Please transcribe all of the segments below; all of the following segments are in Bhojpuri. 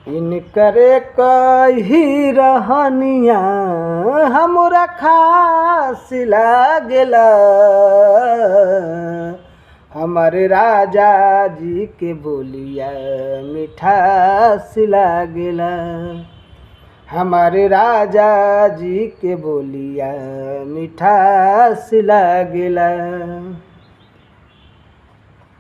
इनकरे कही रहनिया हमरा खास लागेला। हमारे राजा जी के बोलिया मिठास लागेला। हमारे राजा जी के बोलिया मिठास लागेला।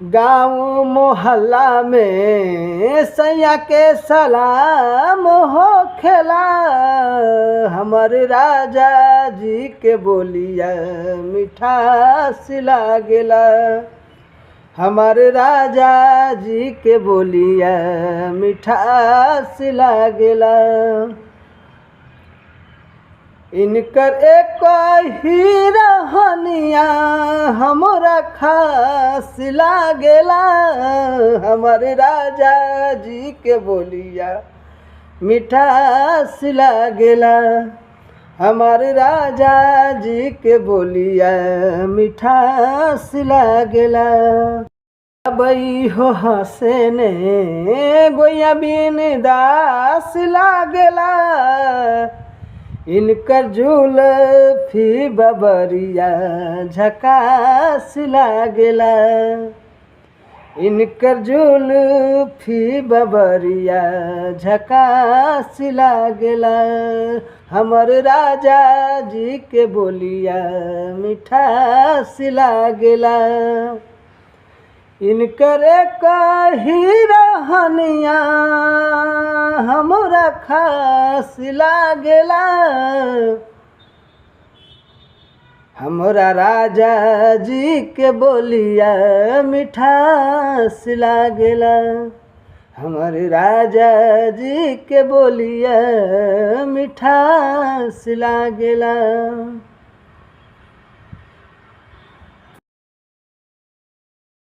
गाँव मोहल्ला में सैया के सलाम हो खेला। हमारे राजा जी के बोलिया मिठास लागेला। हमारे राजा जी के बोलिया मिठास लागेला। इनकर एक ही रहनिया हमरा खास लागेला। हमारे राजा जी के बोलिया मिठास लागेला। हमारे राजा जी के बोलिया मिठास लागेला। बई हो हंसने गोया बिन दास लागेला। इनकर जुल्फी बबरिया झकास लागेला। इनकर जुल्फी बबरिया झकास लागेला। हमर राजा जी के बोलिया मिठास लागेला। इनकर कही रहनिया हमरा खास लागेला। हमरा राजा जी के बोलिया मिठास लागेला। हमारे राजा जी के बोलिया मिठास लागेला।